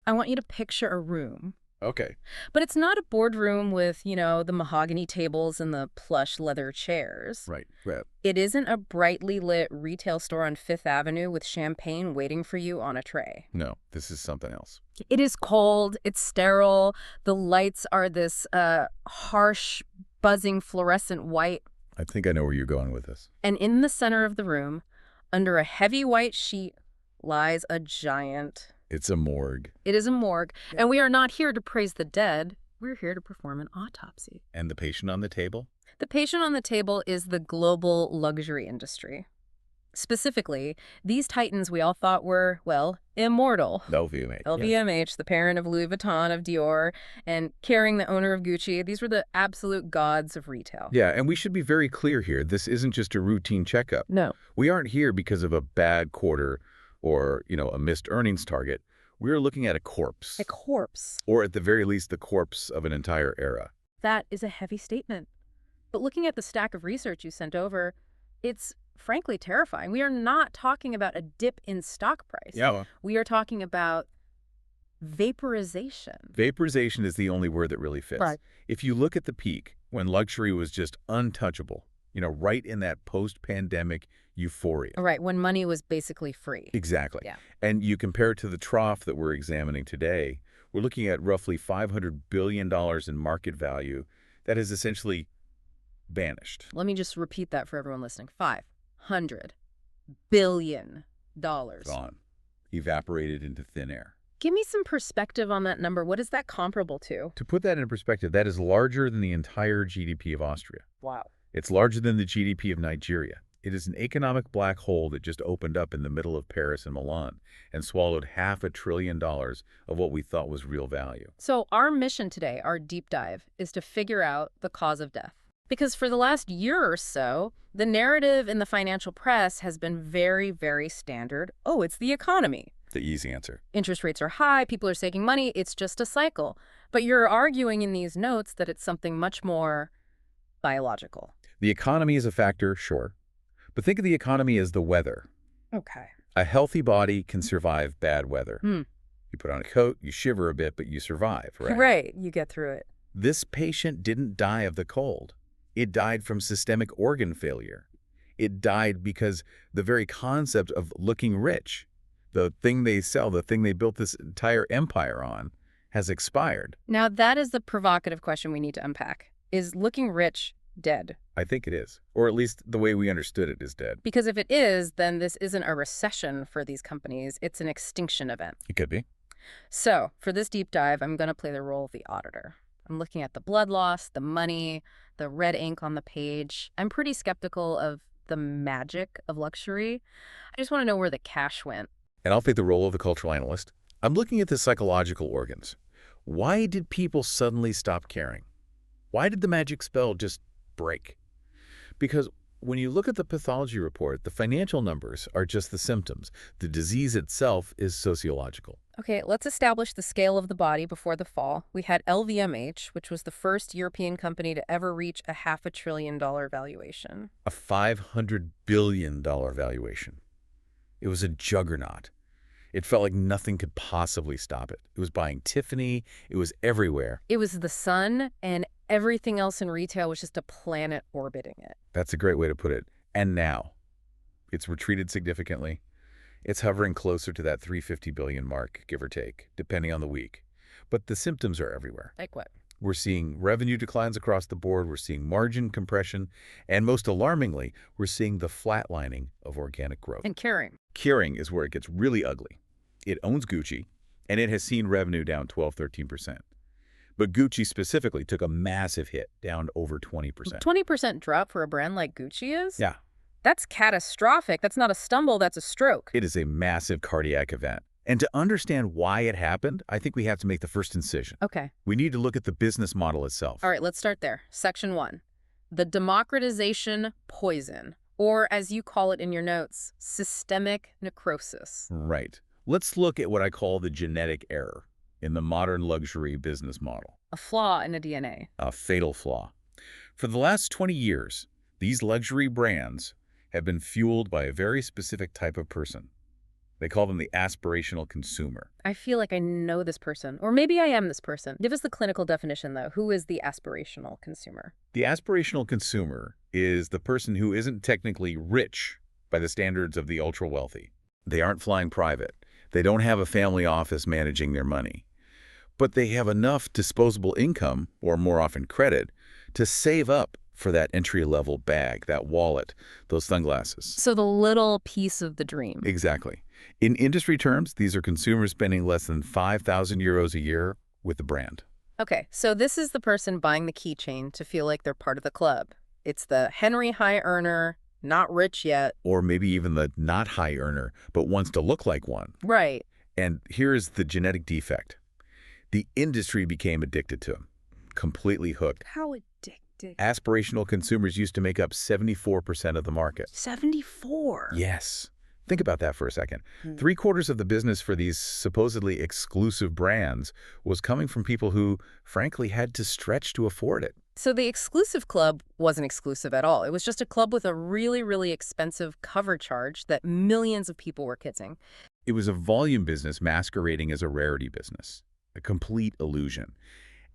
I want you to picture a room. Okay. But it's not a boardroom with, the mahogany tables and the plush leather chairs. Right. Right. It isn't a brightly lit retail store on Fifth Avenue with champagne waiting for you on a tray. No, this is something else. It is cold, it's sterile, the lights are this harsh, buzzing fluorescent white. I think I know where you're going with this. And in the center of the room, under a heavy white sheet, lies a giant. It's a morgue. It is a morgue, and we are not here to praise the dead. We're here to perform an autopsy. And the patient on the table? The patient on the table is the global luxury industry. Specifically, these titans we all thought were, immortal. LVMH. LVMH, the parent of Louis Vuitton, of Dior, and Kering, the owner of Gucci. These were the absolute gods of retail. Yeah, and we should be very clear here. This isn't just a routine checkup. No. We aren't here because of a bad quarter or, a missed earnings target. We're looking at a corpse. A corpse. Or at the very least, the corpse of an entire era. That is a heavy statement. But looking at the stack of research you sent over, it's frankly terrifying. We are not talking about a dip in stock price. Yeah. Well, we are talking about vaporization. Vaporization is the only word that really fits. Right. If you look at the peak, when luxury was just untouchable, right in that post-pandemic euphoria. Right, when money was basically free. Exactly. Yeah. And you compare it to the trough that we're examining today, we're looking at roughly $500 billion in market value that has essentially vanished. Let me just repeat that for everyone listening. $500 billion. Gone. Evaporated into thin air. Give me some perspective on that number. What is that comparable to? To put that in perspective, that is larger than the entire GDP of Austria. Wow. It's larger than the GDP of Nigeria. It is an economic black hole that just opened up in the middle of Paris and Milan and swallowed $500 billion of what we thought was real value. So our mission today, our deep dive, is to figure out the cause of death. Because for the last year or so, the narrative in the financial press has been very, very standard. Oh, it's the economy. The easy answer. Interest rates are high, people are saving money, it's just a cycle. But you're arguing in these notes that it's something much more biological. The economy is a factor, sure. But think of the economy as the weather. Okay. A healthy body can survive bad weather. Hmm. You put on a coat, you shiver a bit, but you survive, right? Right, you get through it. This patient didn't die of the cold. It died from systemic organ failure. It died because the very concept of looking rich, the thing they sell, the thing they built this entire empire on, has expired. Now, that is the provocative question we need to unpack. Is looking rich dead? I think it is. Or at least the way we understood it is dead. Because if it is, then this isn't a recession for these companies. It's an extinction event. It could be. So, for this deep dive, I'm going to play the role of the auditor. I'm looking at the blood loss, the money, the red ink on the page. I'm pretty skeptical of the magic of luxury. I just want to know where the cash went. And I'll play the role of the cultural analyst. I'm looking at the psychological organs. Why did people suddenly stop caring? Why did the magic spell just break? Because when you look at the pathology report, the financial numbers are just the symptoms. The disease itself is sociological. Okay, let's establish the scale of the body before the fall. We had LVMH, which was the first European company to ever reach a $500 billion valuation. A $500 billion valuation. It was a juggernaut. It felt like nothing could possibly stop it. It was buying Tiffany. It was everywhere. It was the sun, and everything else in retail was just a planet orbiting it. That's a great way to put it. And now, it's retreated significantly. It's hovering closer to that $350 billion mark, give or take, depending on the week. But the symptoms are everywhere. Like what? We're seeing revenue declines across the board. We're seeing margin compression. And most alarmingly, we're seeing the flatlining of organic growth. And Kering. Kering is where it gets really ugly. It owns Gucci, and it has seen revenue down 12–13%. But Gucci specifically took a massive hit, down over 20%. 20% drop for a brand like Gucci is? Yeah. That's catastrophic. That's not a stumble, that's a stroke. It is a massive cardiac event. And to understand why it happened, I think we have to make the first incision. Okay. We need to look at the business model itself. All right, let's start there. Section 1. The democratization poison, or as you call it in your notes, systemic necrosis. Right. Let's look at what I call the genetic error in the modern luxury business model. A flaw in the DNA. A fatal flaw. For the last 20 years, these luxury brands have been fueled by a very specific type of person. They call them the aspirational consumer. I feel like I know this person, or maybe I am this person. Give us the clinical definition, though. Who is the aspirational consumer? The aspirational consumer is the person who isn't technically rich by the standards of the ultra-wealthy. They aren't flying private. They don't have a family office managing their money. But they have enough disposable income, or more often credit, to save up for that entry-level bag, that wallet, those sunglasses. So the little piece of the dream. Exactly. In industry terms, these are consumers spending less than 5,000 euros a year with the brand. Okay, so this is the person buying the keychain to feel like they're part of the club. It's the Henry high earner, not rich yet. Or maybe even the not high earner, but wants to look like one. Right. And here's the genetic defect. The industry became addicted to them, completely hooked. How addicted? Aspirational consumers used to make up 74% of the market. 74? Yes. Think about that for a second. 3/4 of the business for these supposedly exclusive brands was coming from people who, frankly, had to stretch to afford it. So the exclusive club wasn't exclusive at all. It was just a club with a really, really expensive cover charge that millions of people were kissing. It was a volume business masquerading as a rarity business, a complete illusion.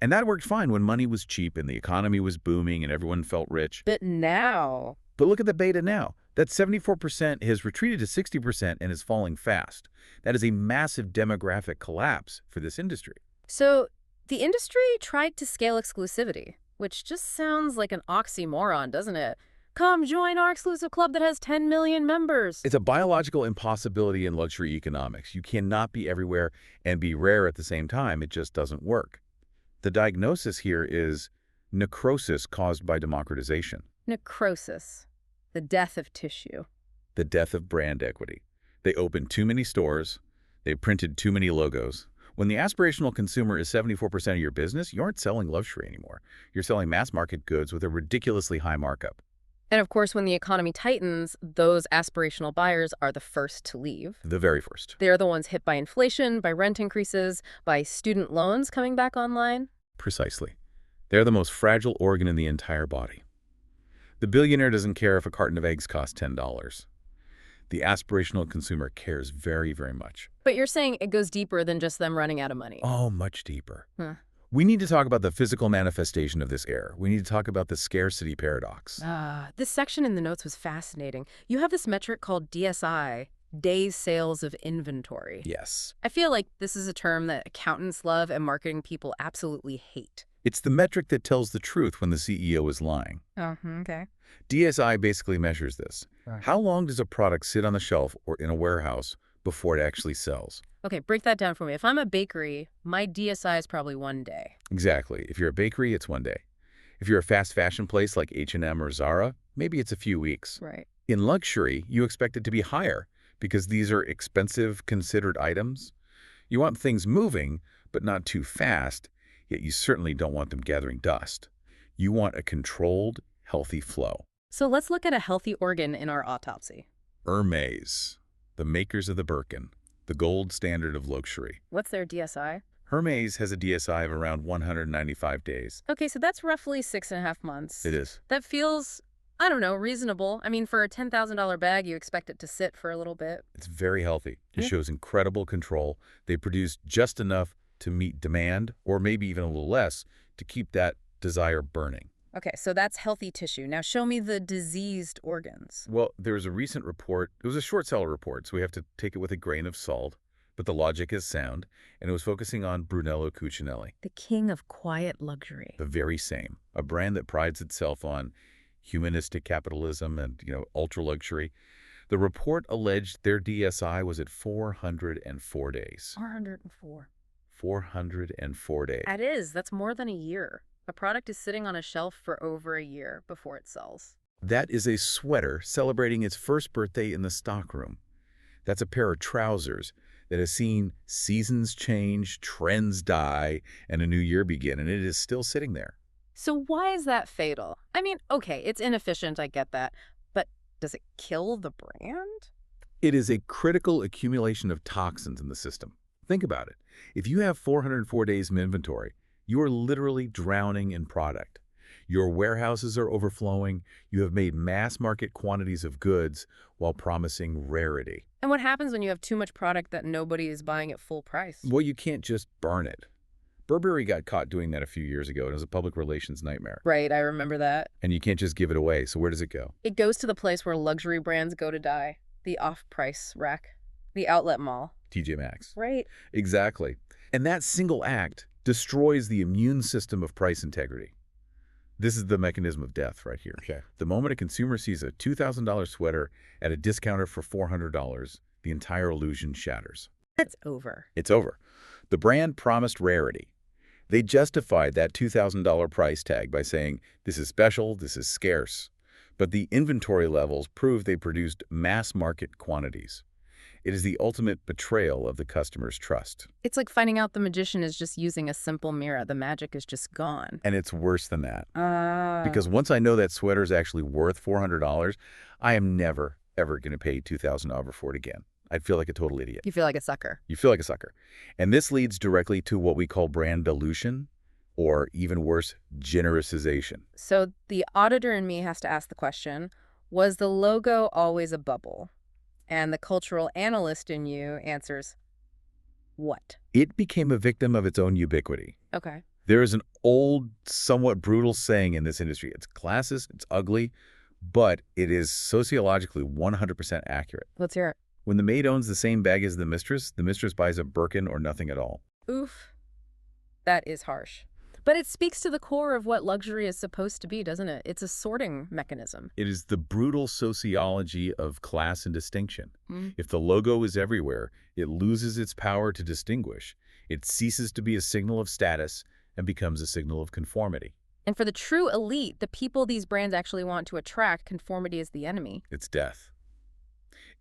And that worked fine when money was cheap and the economy was booming and everyone felt rich. But now... But look at the beta now. That 74% has retreated to 60% and is falling fast. That is a massive demographic collapse for this industry. So the industry tried to scale exclusivity, which just sounds like an oxymoron, doesn't it? Come join our exclusive club that has 10 million members. It's a biological impossibility in luxury economics. You cannot be everywhere and be rare at the same time. It just doesn't work. The diagnosis here is necrosis caused by democratization. Necrosis, the death of tissue. The death of brand equity. They opened too many stores. They printed too many logos. When the aspirational consumer is 74% of your business, you aren't selling luxury anymore. You're selling mass market goods with a ridiculously high markup. And of course, when the economy tightens, those aspirational buyers are the first to leave. The very first. They're the ones hit by inflation, by rent increases, by student loans coming back online. Precisely. They're the most fragile organ in the entire body. The billionaire doesn't care if a carton of eggs costs $10. The aspirational consumer cares very, very much. But you're saying it goes deeper than just them running out of money. Oh, much deeper. Huh. We need to talk about the physical manifestation of this error. We need to talk about the scarcity paradox. This section in the notes was fascinating. You have this metric called DSI, Days Sales of Inventory. Yes. I feel like this is a term that accountants love and marketing people absolutely hate. It's the metric that tells the truth when the CEO is lying. Oh, okay. DSI basically measures this. Right. How long does a product sit on the shelf or in a warehouse before it actually sells? Okay, break that down for me. If I'm a bakery, my DSI is probably 1 day. Exactly. If you're a bakery, it's 1 day. If you're a fast fashion place like H&M or Zara, maybe it's a few weeks. Right. In luxury, you expect it to be higher because these are expensive, considered items. You want things moving, but not too fast, yet you certainly don't want them gathering dust. You want a controlled, healthy flow. So let's look at a healthy organ in our autopsy. Hermès, the makers of the Birkin, the gold standard of luxury. What's their DSI? Hermès has a DSI of around 195 days. Okay, so that's roughly 6.5 months. It is. That feels, I don't know, reasonable. I mean, for a $10,000 bag, you expect it to sit for a little bit. It's very healthy. It Yeah. shows incredible control. They produce just enough to meet demand, or maybe even a little less, to keep that desire burning. Okay, so that's healthy tissue. Now show me the diseased organs. Well, there was a recent report. It was a short seller report, so we have to take it with a grain of salt. But the logic is sound, and it was focusing on Brunello Cucinelli, The king of quiet luxury. the very same, a brand that prides itself on humanistic capitalism and, ultra-luxury. The report alleged their DSI was at 404 days. 404. 404 days. That is, that's more than a year. A product is sitting on a shelf for over a year before it sells. That is a sweater celebrating its first birthday in the stockroom. That's a pair of trousers that has seen seasons change, trends die, and a new year begin, and it is still sitting there. So why is that fatal? I mean, okay, it's inefficient, I get that, but does it kill the brand? It is a critical accumulation of toxins in the system. Think about it. If you have 404 days of inventory, you are literally drowning in product. Your warehouses are overflowing. You have made mass market quantities of goods while promising rarity. And what happens when you have too much product that nobody is buying at full price? Well, you can't just burn it. Burberry got caught doing that a few years ago. It was a public relations nightmare. Right, I remember that. And you can't just give it away. So where does it go? It goes to the place where luxury brands go to die. The off-price rack. The outlet mall. TJ Maxx. Right. Exactly. And that single act destroys the immune system of price integrity. This is the mechanism of death right here. Okay. The moment a consumer sees a $2,000 sweater at a discounter for $400, the entire illusion shatters. It's over. It's over. The brand promised rarity. They justified that $2,000 price tag by saying, this is special, this is scarce. But the inventory levels prove they produced mass market quantities. It is the ultimate betrayal of the customer's trust. It's like finding out the magician is just using a simple mirror. The magic is just gone. And it's worse than that. Because once I know that sweater is actually worth $400, I am never, ever going to pay $2,000 for it again. I'd feel like a total idiot. You feel like a sucker. You feel like a sucker. And this leads directly to what we call brand dilution, or even worse, genericization. So the auditor in me has to ask the question, was the logo always a bubble? And the cultural analyst in you answers, what? It became a victim of its own ubiquity. Okay. There is an old, somewhat brutal saying in this industry. It's classist, it's ugly, but it is sociologically 100% accurate. Let's hear it. When the maid owns the same bag as the mistress buys a Birkin or nothing at all. Oof. That is harsh. But it speaks to the core of what luxury is supposed to be, doesn't it? It's a sorting mechanism. It is the brutal sociology of class and distinction. If the logo is everywhere, it loses its power to distinguish. It ceases to be a signal of status and becomes a signal of conformity. And for the true elite, the people these brands actually want to attract, conformity is the enemy. It's death.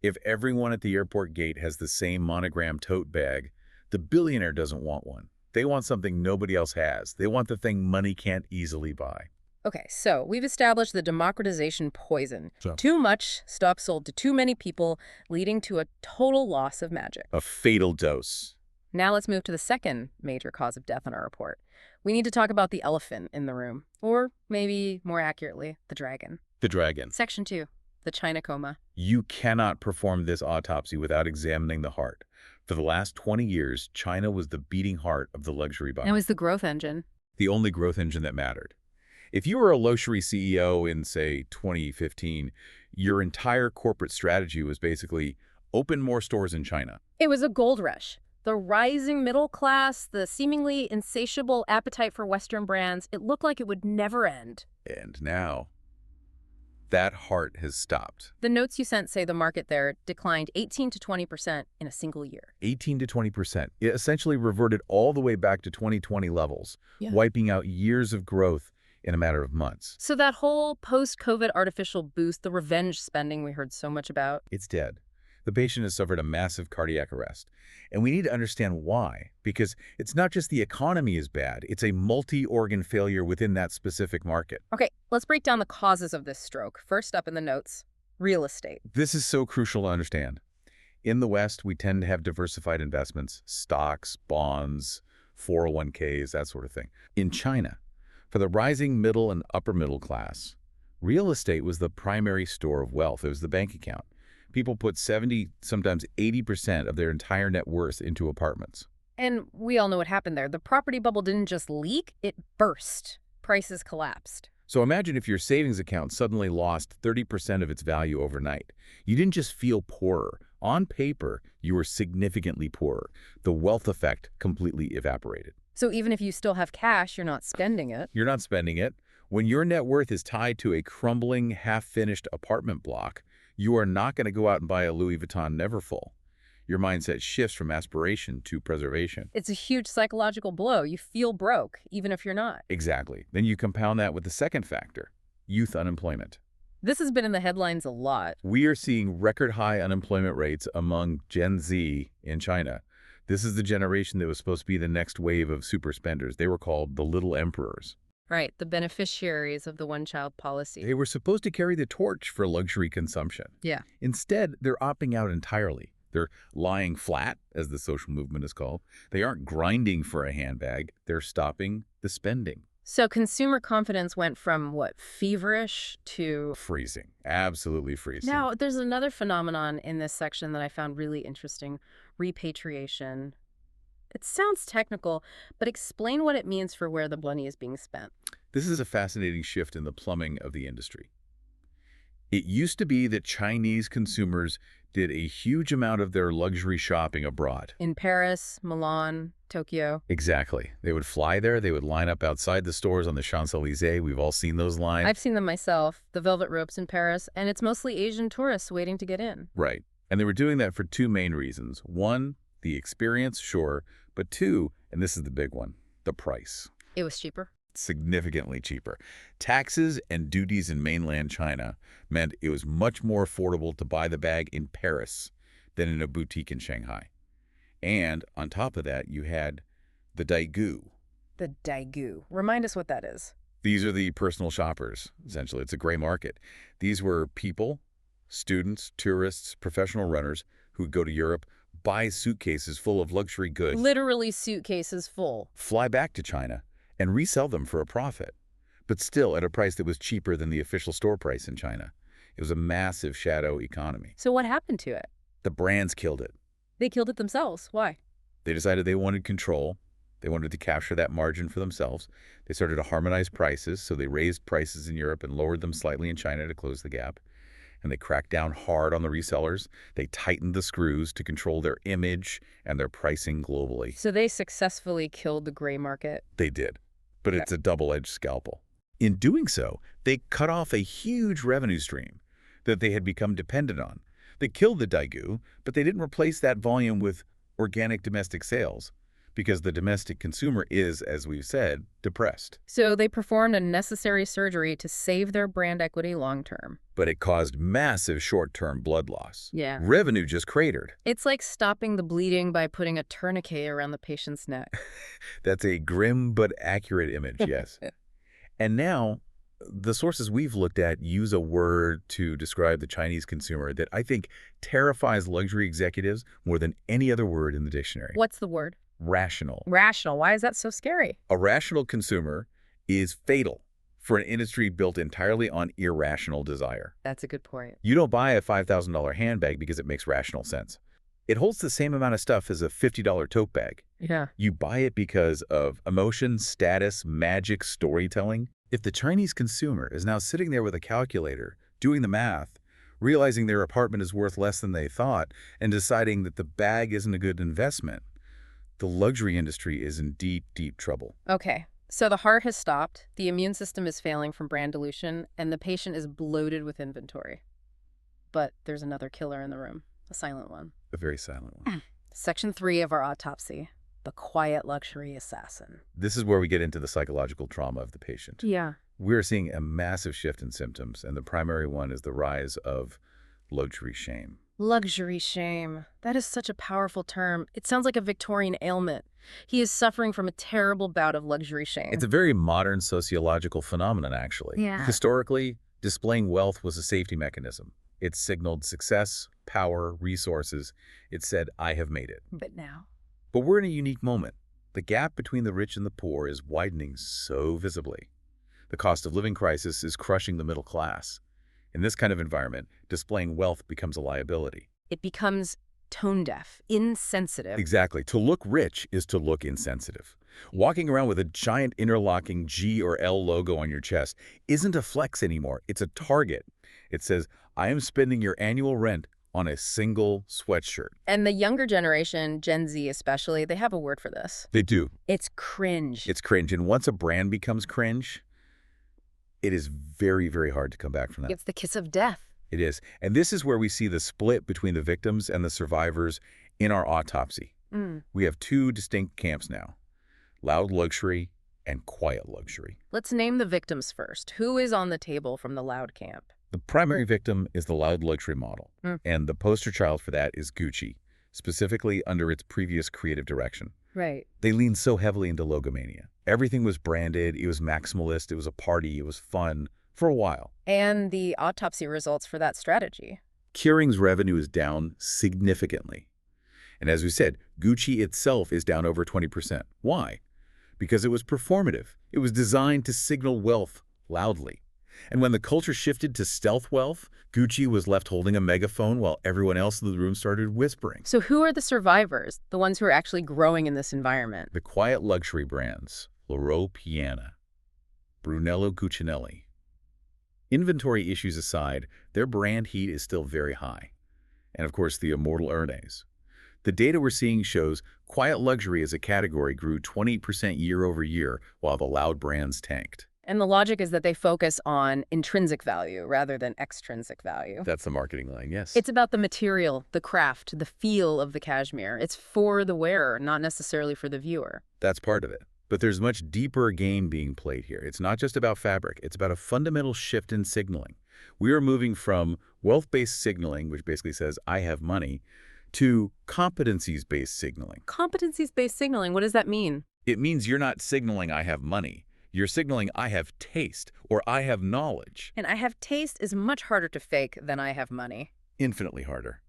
If everyone at the airport gate has the same monogram tote bag, the billionaire doesn't want one. They want something nobody else has. They want the thing money can't easily buy. Okay, so we've established the democratization poison. So? Too much stuff sold to too many people, leading to a total loss of magic. A fatal dose. Now let's move to the second major cause of death in our report. We need to talk about the elephant in the room, or maybe more accurately, the dragon. The dragon. Section 2, the China coma. You cannot perform this autopsy without examining the heart. For the last 20 years, China was the beating heart of the luxury buyer. It was the growth engine. The only growth engine that mattered. If you were a luxury CEO in, say, 2015, your entire corporate strategy was basically open more stores in China. It was a gold rush. The rising middle class, the seemingly insatiable appetite for Western brands, it looked like it would never end. And now, that heart has stopped. The notes you sent say the market there declined 18 to 20% in a single year. 18 to 20%. It essentially reverted all the way back to 2020 levels, wiping out years of growth in a matter of months. So that whole post-COVID artificial boost, the revenge spending we heard so much about, It's dead. The patient has suffered a massive cardiac arrest. And we need to understand why, because it's not just the economy is bad, it's a multi-organ failure within that specific market. Okay, let's break down the causes of this stroke. First up in the notes, real estate. This is so crucial to understand. In the West, we tend to have diversified investments, stocks, bonds, 401ks, that sort of thing. In China, for the rising middle and upper middle class, real estate was the primary store of wealth. It was the bank account. People put 70, sometimes 80% of their entire net worth into apartments. And we all know what happened there. The property bubble didn't just leak, it burst. Prices collapsed. So imagine if your savings account suddenly lost 30% of its value overnight. You didn't just feel poorer. On paper, you were significantly poorer. The wealth effect completely evaporated. So even if you still have cash, you're not spending it. You're not spending it. When your net worth is tied to a crumbling, half-finished apartment block, you are not going to go out and buy a Louis Vuitton Neverfull. Your mindset shifts from aspiration to preservation. It's a huge psychological blow. You feel broke, even if you're not. Exactly. Then you compound that with the second factor, youth unemployment. This has been in the headlines a lot. We are seeing record high unemployment rates among Gen Z in China. This is the generation that was supposed to be the next wave of super spenders. They were called the Little Emperors. Right, the beneficiaries of the one-child policy. They were supposed to carry the torch for luxury consumption. Yeah. Instead, they're opting out entirely. They're lying flat, as the social movement is called. They aren't grinding for a handbag. They're stopping the spending. So consumer confidence went from, what, feverish to... Freezing. Absolutely freezing. Now, there's another phenomenon in this section that I found really interesting. Repatriation. It sounds technical, but explain what it means for where the money is being spent. This is a fascinating shift in the plumbing of the industry. It used to be that Chinese consumers did a huge amount of their luxury shopping abroad. In Paris, Milan, Tokyo. Exactly. They would fly there. They would line up outside the stores on the Champs-Élysées. We've all seen those lines. I've seen them myself, the velvet ropes in Paris, and it's mostly Asian tourists waiting to get in. Right. And they were doing that for two main reasons. One, the experience, sure. But two, and this is the big one, the price. It was cheaper? Significantly cheaper. Taxes and duties in mainland China meant it was much more affordable to buy the bag in Paris than in a boutique in Shanghai. And on top of that, you had the daigou. The daigou. Remind us what that is. These are the personal shoppers, essentially. It's a gray market. These were people, students, tourists, professional runners who would go to Europe, buy suitcases full of luxury goods. Literally suitcases full. Fly back to China and resell them for a profit, but still at a price that was cheaper than the official store price in China. It was a massive shadow economy. So what happened to it? The brands killed it. They killed it themselves. Why? They decided they wanted control. They wanted to capture that margin for themselves. They started to harmonize prices, so they raised prices in Europe and lowered them slightly in China to close the gap. And they cracked down hard on the resellers. They tightened the screws to control their image and their pricing globally. So they successfully killed the gray market. They did, but it's a double-edged scalpel. In doing so, they cut off a huge revenue stream that they had become dependent on. They killed the daigou, but they didn't replace that volume with organic domestic sales because the domestic consumer is, as we've said, depressed. So they performed a necessary surgery to save their brand equity long-term. But it caused massive short-term blood loss. Yeah. Revenue just cratered. It's like stopping the bleeding by putting a tourniquet around the patient's neck. That's a grim but accurate image, yes. And now, the sources we've looked at use a word to describe the Chinese consumer that I think terrifies luxury executives more than any other word in the dictionary. What's the word? Rational. Rational. Why is that so scary? A rational consumer is fatal for an industry built entirely on irrational desire. That's a good point. You don't buy a $5,000 handbag because it makes rational sense. It holds the same amount of stuff as a $50 tote bag. Yeah. You buy it because of emotion, status, magic, storytelling. If the Chinese consumer is now sitting there with a calculator, doing the math, realizing their apartment is worth less than they thought, and deciding that the bag isn't a good investment, the luxury industry is in deep, deep trouble. Okay. So the heart has stopped, the immune system is failing from brand dilution, and the patient is bloated with inventory. But there's another killer in the room, a silent one. A very silent one. Section 3 of our autopsy, the quiet luxury assassin. This is where we get into the psychological trauma of the patient. Yeah. We're seeing a massive shift in symptoms, and the primary one is the rise of luxury shame. Luxury shame. That is such a powerful term. It sounds like a Victorian ailment. He is suffering from a terrible bout of luxury shame. It's a very modern sociological phenomenon, actually. Yeah. Historically, displaying wealth was a safety mechanism. It signaled success, power, resources. It said, I have made it. But now? But we're in a unique moment. The gap between the rich and the poor is widening so visibly. The cost of living crisis is crushing the middle class. In this kind of environment, displaying wealth becomes a liability. It becomes tone-deaf, insensitive. Exactly. To look rich is to look insensitive. Walking around with a giant interlocking G or L logo on your chest isn't a flex anymore. It's a target. It says, I am spending your annual rent on a single sweatshirt. And the younger generation, Gen Z especially, they have a word for this. They do. It's cringe. It's cringe. And once a brand becomes cringe, it is very, very hard to come back from that. It's the kiss of death. It is. And this is where we see the split between the victims and the survivors in our autopsy. We have two distinct camps now, loud luxury and quiet luxury. Let's name the victims first. Who is on the table from the loud camp? The primary victim is the loud luxury model, and the poster child for that is Gucci, specifically under its previous creative direction. Right. They leaned so heavily into logomania. Everything was branded, it was maximalist, it was a party, it was fun, for a while. And the autopsy results for that strategy. Kering's revenue is down significantly. And as we said, Gucci itself is down over 20%. Why? Because it was performative. It was designed to signal wealth loudly. And when the culture shifted to stealth wealth, Gucci was left holding a megaphone while everyone else in the room started whispering. So who are the survivors, the ones who are actually growing in this environment? The quiet luxury brands, Laurent, Brunello Cucinelli. Inventory issues aside, their brand heat is still very high. And of course, the immortal Hermes. The data we're seeing shows quiet luxury as a category grew 20% year over year, while the loud brands tanked. And the logic is that they focus on intrinsic value rather than extrinsic value. That's the marketing line, yes. It's about the material, the craft, the feel of the cashmere. It's for the wearer, not necessarily for the viewer. That's part of it. But there's much deeper game being played here. It's not just about fabric. It's about a fundamental shift in signaling. We are moving from wealth-based signaling, which basically says, I have money, to competencies-based signaling. Competencies-based signaling, what does that mean? It means you're not signaling, I have money. You're signaling, I have taste, or I have knowledge. And I have taste is much harder to fake than I have money. Infinitely harder.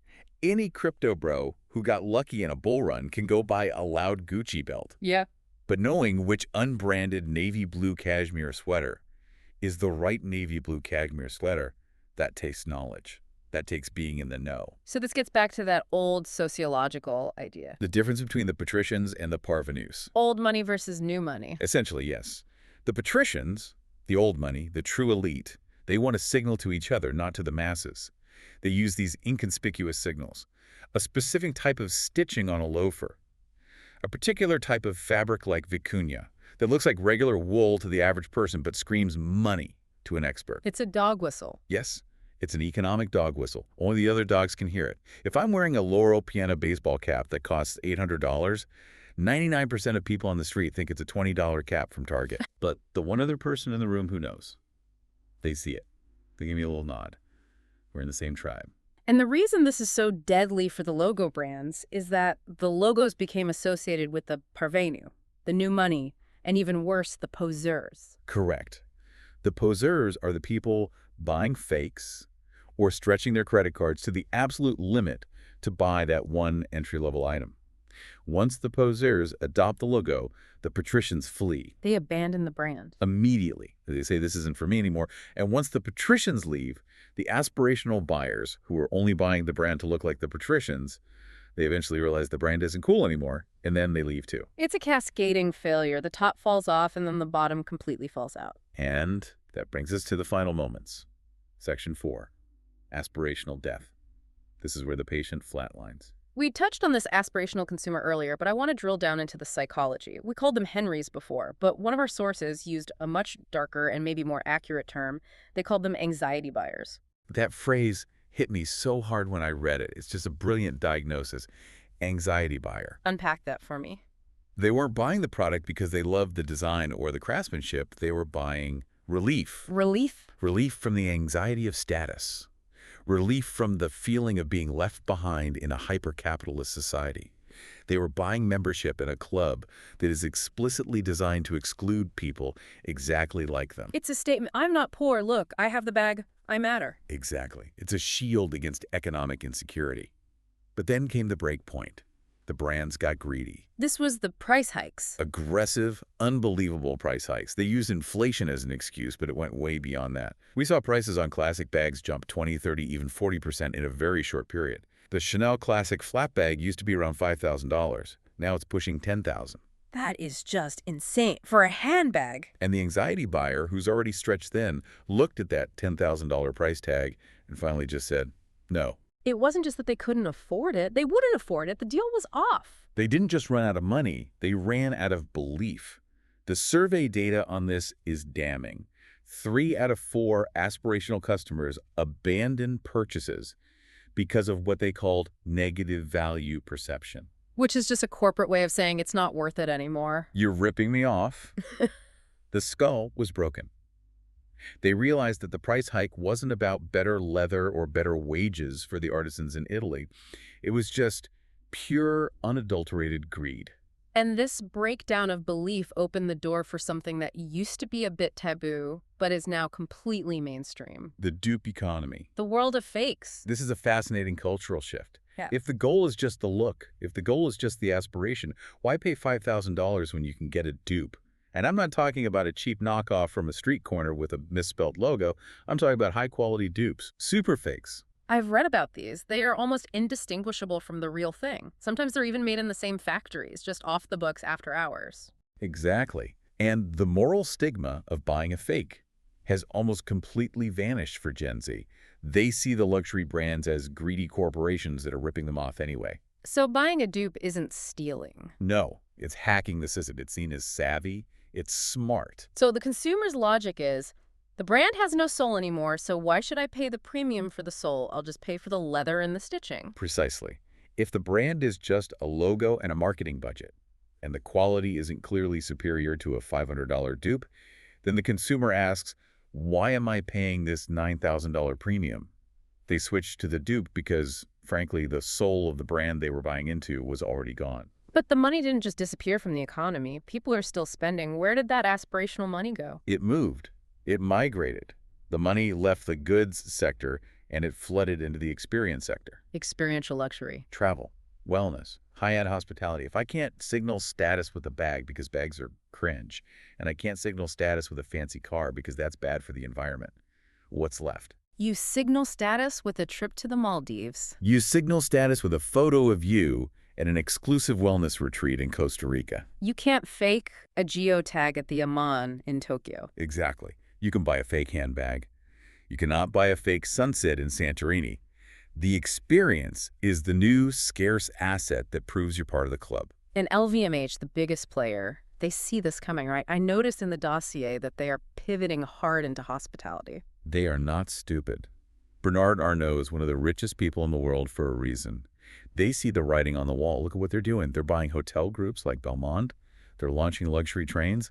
Any crypto bro who got lucky in a bull run can go buy a loud Gucci belt. Yeah. But knowing which unbranded navy blue cashmere sweater is the right navy blue cashmere sweater, that takes knowledge. That takes being in the know. So this gets back to that old sociological idea. The difference between the patricians and the parvenus. Old money versus new money. Essentially, yes. The patricians, the old money, the true elite, they want to signal to each other, not to the masses. They use these inconspicuous signals. A specific type of stitching on a loafer. A particular type of fabric like vicuña that looks like regular wool to the average person but screams money to an expert. It's a dog whistle. Yes, it's an economic dog whistle. Only the other dogs can hear it. If I'm wearing a Laurent baseball cap that costs $800, 99% of people on the street think it's a $20 cap from Target. But the one other person in the room who knows, they see it. They give me a little nod. We're in the same tribe. And the reason this is so deadly for the logo brands is that the logos became associated with the parvenu, the new money, and even worse, the poseurs. Correct. The poseurs are the people buying fakes or stretching their credit cards to the absolute limit to buy that one entry-level item. Once the poseurs adopt the logo, the patricians flee. They abandon the brand. Immediately. They say, this isn't for me anymore. And once the patricians leave, the aspirational buyers, who are only buying the brand to look like the patricians, they eventually realize the brand isn't cool anymore, and then they leave too. It's a cascading failure. The top falls off, and then the bottom completely falls out. And that brings us to the final moments. Section 4, aspirational death. This is where the patient flatlines. We touched on this aspirational consumer earlier, but I want to drill down into the psychology. We called them Henrys before, but one of our sources used a much darker and maybe more accurate term. They called them anxiety buyers. That phrase hit me so hard when I read it. It's just a brilliant diagnosis. Anxiety buyer. Unpack that for me. They weren't buying the product because they loved the design or the craftsmanship. They were buying relief. Relief? Relief from the anxiety of status. Relief from the feeling of being left behind in a hyper-capitalist society. They were buying membership in a club that is explicitly designed to exclude people exactly like them. It's a statement. I'm not poor. Look, I have the bag. I matter. Exactly. It's a shield against economic insecurity. But then came the break point. The brands got greedy. This was the price hikes. Aggressive, unbelievable price hikes. They used inflation as an excuse, but it went way beyond that. We saw prices on classic bags jump 20, 30, even 40% in a very short period. The Chanel Classic flat bag used to be around $5,000. Now it's pushing $10,000. That is just insane for a handbag. And the anxiety buyer, who's already stretched thin, looked at that $10,000 price tag and finally just said, no. It wasn't just that they couldn't afford it. They wouldn't afford it. The deal was off. They didn't just run out of money. They ran out of belief. The survey data on this is damning. 3 out of 4 aspirational customers abandoned purchases because of what they called negative value perception. Which is just a corporate way of saying it's not worth it anymore. You're ripping me off. The skull was broken. They realized that the price hike wasn't about better leather or better wages for the artisans in Italy. It was just pure, unadulterated greed. And this breakdown of belief opened the door for something that used to be a bit taboo, but is now completely mainstream. The dupe economy. The world of fakes. This is a fascinating cultural shift. Yeah. If the goal is just the look, if the goal is just the aspiration, why pay $5,000 when you can get a dupe? And I'm not talking about a cheap knockoff from a street corner with a misspelled logo. I'm talking about high-quality dupes, super fakes. I've read about these. They are almost indistinguishable from the real thing. Sometimes they're even made in the same factories, just off the books after hours. Exactly. And the moral stigma of buying a fake has almost completely vanished for Gen Z. They see the luxury brands as greedy corporations that are ripping them off anyway. So buying a dupe isn't stealing. No, it's hacking the system. It's seen as savvy. It's smart. So the consumer's logic is, the brand has no soul anymore, so why should I pay the premium for the soul? I'll just pay for the leather and the stitching. Precisely. If the brand is just a logo and a marketing budget, and the quality isn't clearly superior to a $500 dupe, then the consumer asks, why am I paying this $9,000 premium? They switch to the dupe because, frankly, the soul of the brand they were buying into was already gone. But the money didn't just disappear from the economy. People are still spending. Where did that aspirational money go? It moved. It migrated. The money left the goods sector and it flooded into the experience sector. Experiential luxury. Travel, wellness, high-end hospitality. If I can't signal status with a bag because bags are cringe, and I can't signal status with a fancy car because that's bad for the environment, what's left? You signal status with a trip to the Maldives. You signal status with a photo of you at an exclusive wellness retreat in Costa Rica. You can't fake a geotag at the Aman in Tokyo. Exactly. You can buy a fake handbag. You cannot buy a fake sunset in Santorini. The experience is the new scarce asset that proves you're part of the club. And LVMH, the biggest player, they see this coming, right? I noticed in the dossier that they are pivoting hard into hospitality. They are not stupid. Bernard Arnault is one of the richest people in the world for a reason. They see the writing on the wall. Look at what they're doing. They're buying hotel groups like Belmond. They're launching luxury trains.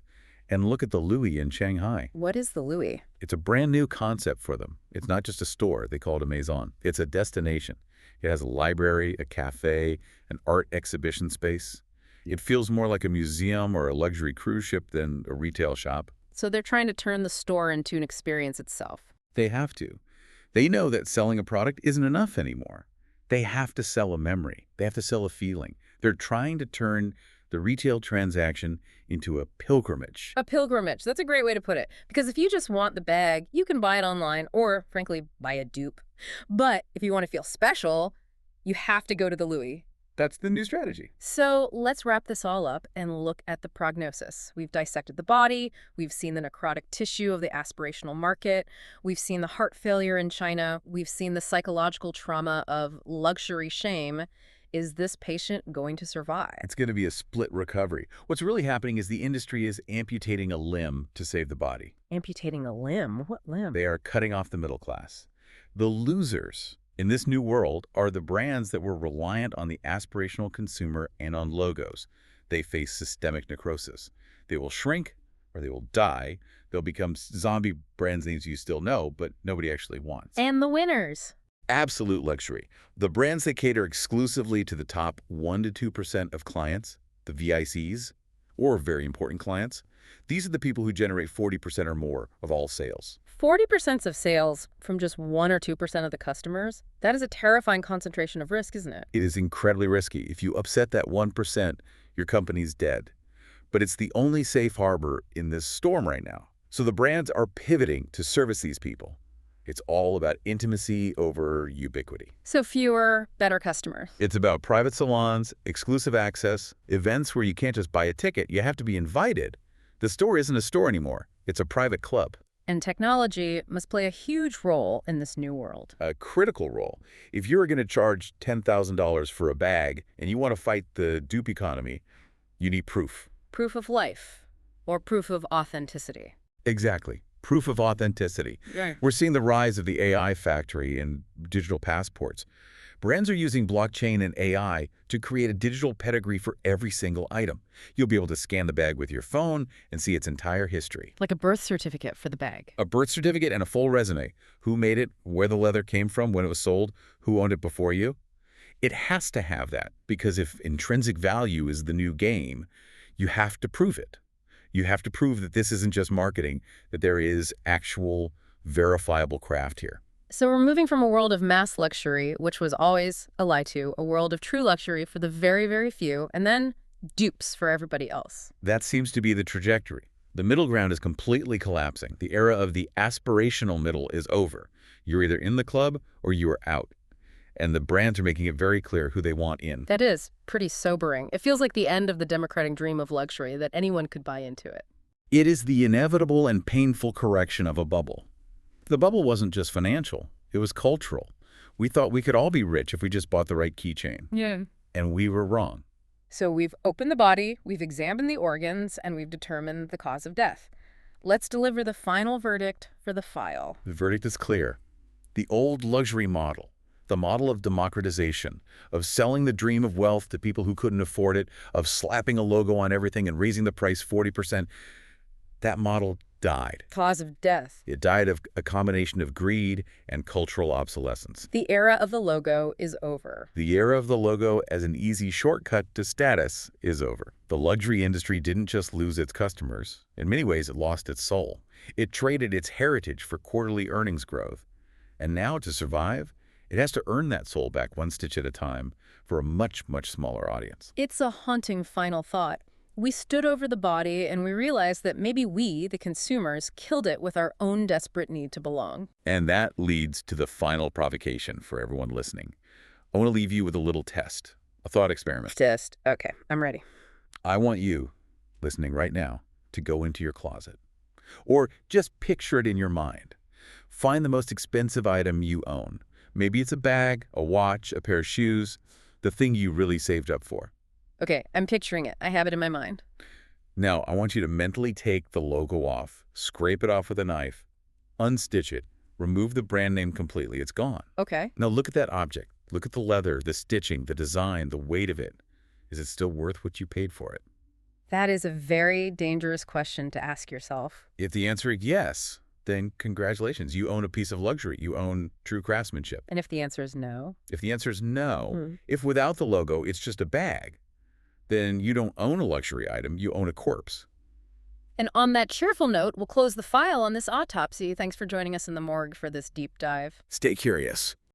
And look at the Louis in Shanghai. What is the Louis? It's a brand new concept for them. It's not just a store. They call it a maison. It's a destination. It has a library, a cafe, an art exhibition space. It feels more like a museum or a luxury cruise ship than a retail shop. So they're trying to turn the store into an experience itself. They have to. They know that selling a product isn't enough anymore. They have to sell a memory. They have to sell a feeling. They're trying to turn the retail transaction into a pilgrimage. A pilgrimage. That's a great way to put it. Because if you just want the bag, you can buy it online or, frankly, buy a dupe. But if you want to feel special, you have to go to the Louis. That's the new strategy. So let's wrap this all up and look at the prognosis. We've dissected the body. We've seen the necrotic tissue of the aspirational market. We've seen the heart failure in China. We've seen the psychological trauma of luxury shame. Is this patient going to survive? It's going to be a split recovery. What's really happening is the industry is amputating a limb to save the body. Amputating a limb? What limb? They are cutting off the middle class. The losers in this new world are the brands that were reliant on the aspirational consumer and on logos. They face systemic necrosis. They will shrink or they will die. They'll become zombie brand names you still know, but nobody actually wants. And the winners. Absolute luxury. The brands that cater exclusively to the top 1% to 2% of clients, the VICs, or very important clients, these are the people who generate 40% or more of all sales. 40% of sales from just 1 or 2% of the customers? That is a terrifying concentration of risk, isn't it? It is incredibly risky. If you upset that 1%, your company's dead. But it's the only safe harbor in this storm right now. So the brands are pivoting to service these people. It's all about intimacy over ubiquity. So fewer, better customers. It's about private salons, exclusive access, events where you can't just buy a ticket. You have to be invited. The store isn't a store anymore. It's a private club. And technology must play a huge role in this new world. A critical role. If you're going to charge $10,000 for a bag and you want to fight the dupe economy, you need proof. Proof of life or proof of authenticity. Exactly. Proof of authenticity. Yeah. We're seeing the rise of the AI factory and digital passports. Brands are using blockchain and AI to create a digital pedigree for every single item. You'll be able to scan the bag with your phone and see its entire history. Like a birth certificate for the bag. A birth certificate and a full resume. Who made it, where the leather came from, when it was sold, who owned it before you. It has to have that because if intrinsic value is the new game, you have to prove it. You have to prove that this isn't just marketing, that there is actual verifiable craft here. So we're moving from a world of mass luxury, which was always a lie to, a world of true luxury for the very, very few, and then dupes for everybody else. That seems to be the trajectory. The middle ground is completely collapsing. The era of the aspirational middle is over. You're either in the club or you are out. And the brands are making it very clear who they want in. That is pretty sobering. It feels like the end of the democratic dream of luxury, that anyone could buy into it. It is the inevitable and painful correction of a bubble. The bubble wasn't just financial. It was cultural. We thought we could all be rich if we just bought the right keychain. Yeah. And we were wrong. So we've opened the body, we've examined the organs, and we've determined the cause of death. Let's deliver the final verdict for the file. The verdict is clear. The old luxury model, the model of democratization, of selling the dream of wealth to people who couldn't afford it, of slapping a logo on everything and raising the price 40%, that model died. Cause of death. It died of a combination of greed and cultural obsolescence. The era of the logo is over. The era of the logo as an easy shortcut to status is over. The luxury industry didn't just lose its customers. In many ways, it lost its soul. It traded its heritage for quarterly earnings growth. And now, to survive, it has to earn that soul back one stitch at a time for a much, much smaller audience. It's a haunting final thought. We stood over the body and we realized that maybe we, the consumers, killed it with our own desperate need to belong. And that leads to the final provocation for everyone listening. I want to leave you with a little test, a thought experiment. Test. Okay, I'm ready. I want you, listening right now, to go into your closet. Or just picture it in your mind. Find the most expensive item you own. Maybe it's a bag, a watch, a pair of shoes, the thing you really saved up for. Okay, I'm picturing it. I have it in my mind. Now, I want you to mentally take the logo off, scrape it off with a knife, unstitch it, remove the brand name completely. It's gone. Okay. Now look at that object. Look at the leather, the stitching, the design, the weight of it. Is it still worth what you paid for it? That is a very dangerous question to ask yourself. If the answer is yes, then congratulations. You own a piece of luxury. You own true craftsmanship. And if the answer is no? If the answer is no, if without the logo it's just a bag, then you don't own a luxury item, you own a corpse. And on that cheerful note, we'll close the file on this autopsy. Thanks for joining us in the morgue for this deep dive. Stay curious.